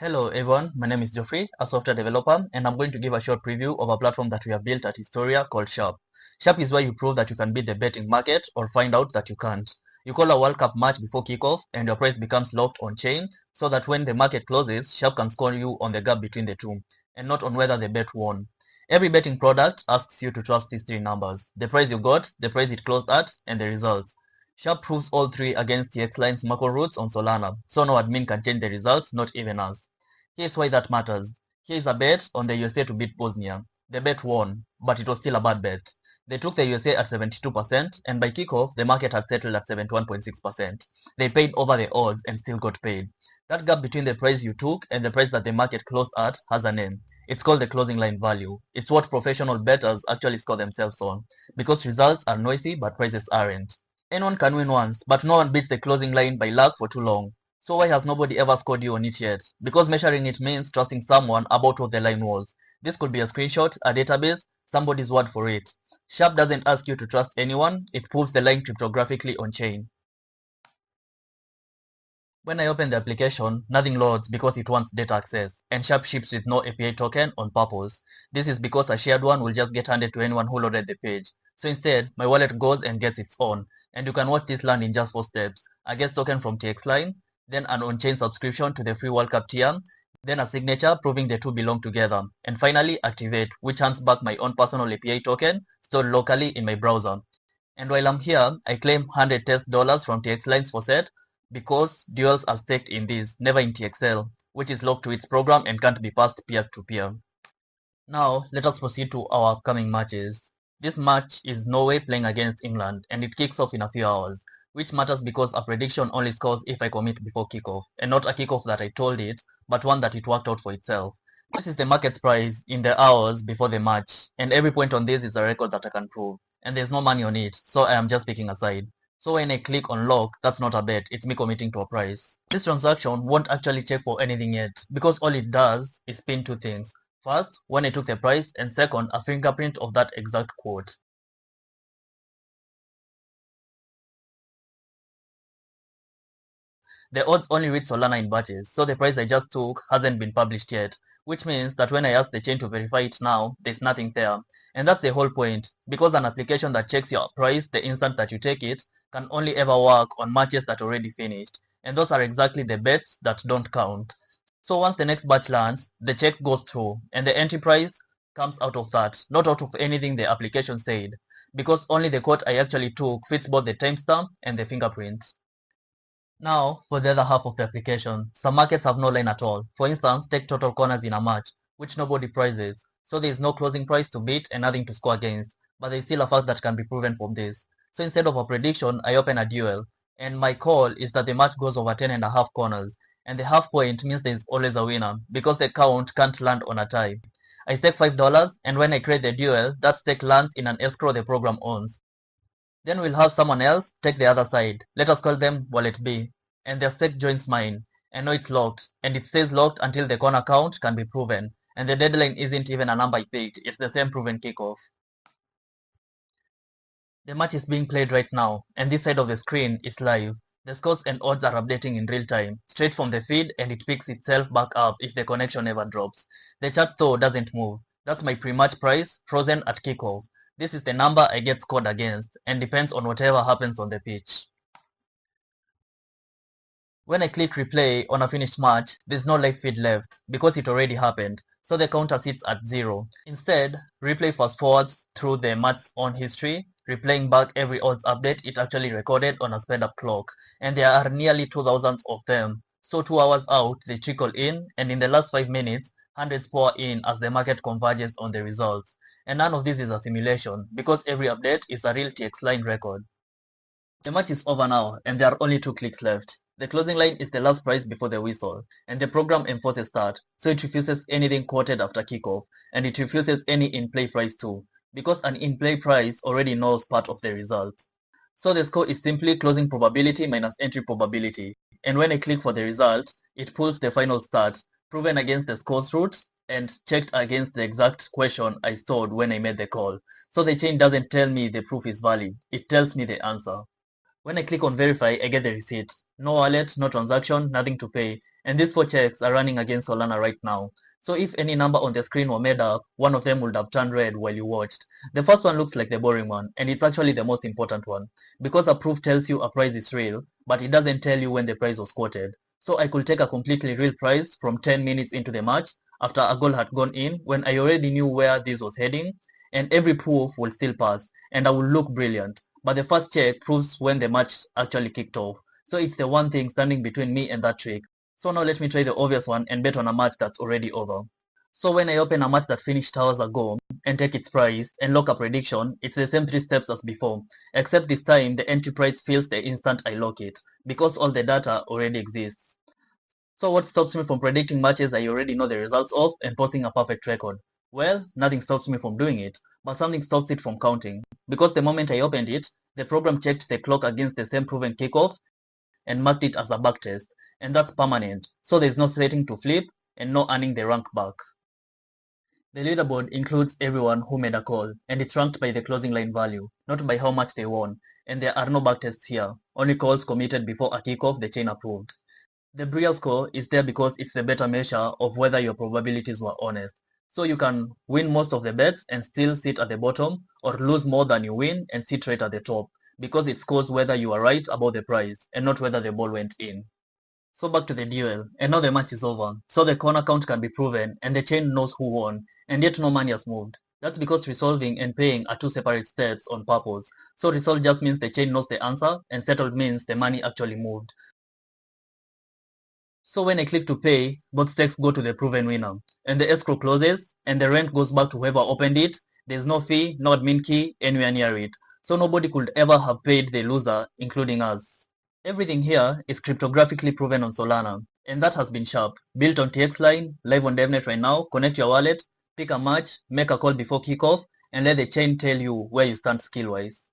Hello everyone, my name is Geoffrey, a software developer, and I'm going to give a short preview of a platform that we have built at Historia called Sharpe. Sharpe is where you prove that you can beat the betting market or find out that you can't. You call a World Cup match before kickoff and your price becomes locked on chain so that when the market closes, Sharpe can score you on the gap between the two and not on whether the bet won. Every betting product asks you to trust these three numbers: the price you got, the price it closed at, and the results. Sharpe proves all three against TxLINE's macro routes on Solana, so no admin can change the results, not even us. Here's why that matters. Here is a bet on the USA to beat Bosnia. The bet won, but it was still a bad bet. They took the USA at 72%, and by kickoff, the market had settled at 71.6%. They paid over the odds and still got paid. That gap between the price you took and the price that the market closed at has a name. It's called the closing line value. It's what professional bettors actually score themselves on, because results are noisy but prices aren't. Anyone can win once, but no one beats the closing line by luck for too long. So why has nobody ever scored you on it yet? Because measuring it means trusting someone about what the line was. This could be a screenshot, a database, somebody's word for it. Sharpe doesn't ask you to trust anyone, it proves the line cryptographically on chain. When I open the application, nothing loads because it wants data access, and Sharpe ships with no API token on purpose. This is because a shared one will just get handed to anyone who loaded the page. So instead, my wallet goes and gets its own, and you can watch this land in just 4 steps. A guest token from TxLINE, then an on-chain subscription to the free World Cup tier, then a signature proving the two belong together, and finally activate, which hands back my own personal API token stored locally in my browser. And while I'm here, I claim 100 test dollars from TxLINE's faucet because duels are staked in this, never in TXL, which is locked to its program and can't be passed peer-to-peer. Now, let us proceed to our upcoming matches. This match is Norway playing against England, and it kicks off in a few hours, which matters because a prediction only scores if I commit before kickoff, and not a kickoff that I told it, but one that it worked out for itself. This is the market's price in the hours before the match, and every point on this is a record that I can prove, and there's no money on it, so I am just picking a side. So when I click on lock, that's not a bet, it's me committing to a price. This transaction won't actually check for anything yet, because all it does is pin two things. First, when I took the price, and second, a fingerprint of that exact quote. The odds only reach Solana in batches, so the price I just took hasn't been published yet, which means that when I ask the chain to verify it now, there's nothing there. And that's the whole point, because an application that checks your price the instant that you take it can only ever work on matches that already finished, and those are exactly the bets that don't count. So once the next batch lands, the check goes through, and the entry price comes out of that, not out of anything the application said, because only the quote I actually took fits both the timestamp and the fingerprint. Now, for the other half of the application, some markets have no line at all. For instance, take total corners in a match, which nobody prices. So there is no closing price to beat and nothing to score against, but there is still a fact that can be proven from this. So instead of a prediction, I open a duel, and my call is that the match goes over 10.5 corners, and the half point means there is always a winner, because the count can't land on a tie. I stake $5, and when I create the duel, that stake lands in an escrow the program owns. Then we'll have someone else take the other side. Let us call them wallet B. And their stake joins mine. And now it's locked. And it stays locked until the corner count can be proven. And the deadline isn't even a number I picked. It's the same proven kickoff. The match is being played right now. And this side of the screen is live. The scores and odds are updating in real time, straight from the feed, and it picks itself back up if the connection ever drops. The chart though doesn't move. That's my pre-match price, frozen at kickoff. This is the number I get scored against, and depends on whatever happens on the pitch. When I click replay on a finished match, there's no live feed left, because it already happened, so the counter sits at 0. Instead, replay fast forwards through the match's own history, replaying back every odds update it actually recorded on a sped up clock, and there are nearly 2,000 of them. So 2 hours out, they trickle in, and in the last 5 minutes, hundreds pour in as the market converges on the results. And none of this is a simulation, because every update is a real TxLINE record. The match is over now, and there are only 2 clicks left. The closing line is the last price before the whistle, and the program enforces start, so it refuses anything quoted after kickoff, and it refuses any in-play price too, because an in-play price already knows part of the result. So the score is simply closing probability minus entry probability, and when I click for the result, it pulls the final start, proven against the scores root, and checked against the exact question I stored when I made the call. So the chain doesn't tell me the proof is valid, it tells me the answer. When I click on verify, I get the receipt. No wallet, no transaction, nothing to pay. And these 4 checks are running against Solana right now. So if any number on the screen were made up, one of them would have turned red while you watched. The first one looks like the boring one, and it's actually the most important one. Because a proof tells you a price is real, but it doesn't tell you when the price was quoted. So I could take a completely real price from 10 minutes into the match, after a goal had gone in, when I already knew where this was heading, and every proof will still pass, and I will look brilliant. But the first check proves when the match actually kicked off. So it's the one thing standing between me and that trick. So now let me try the obvious one and bet on a match that's already over. So when I open a match that finished hours ago and take its price and lock a prediction, it's the same 3 steps as before, except this time the entry price fails the instant I lock it, because all the data already exists. So what stops me from predicting matches I already know the results of and posting a perfect record? Well, nothing stops me from doing it, but something stops it from counting. Because the moment I opened it, the program checked the clock against the same proven kickoff and marked it as a backtest, and that's permanent, so there's no setting to flip and no earning the rank back. The leaderboard includes everyone who made a call, and it's ranked by the closing line value, not by how much they won, and there are no backtests here, only calls committed before a kickoff the chain approved. The Brielle score is there because it's the better measure of whether your probabilities were honest. So you can win most of the bets and still sit at the bottom, or lose more than you win and sit right at the top, because it scores whether you are right about the price and not whether the ball went in. So back to the duel, and now the match is over, so the corner count can be proven and the chain knows who won, and yet no money has moved. That's because resolving and paying are 2 separate steps on purpose. So resolve just means the chain knows the answer, and settled means the money actually moved. So when I click to pay, both stakes go to the proven winner, and the escrow closes, and the rent goes back to whoever opened it. There's no fee, no admin key, anywhere near it. So nobody could ever have paid the loser, including us. Everything here is cryptographically proven on Solana, and that has been Sharpe, built on TxLINE, live on DevNet right now. Connect your wallet, pick a match, make a call before kickoff, and let the chain tell you where you stand skill-wise.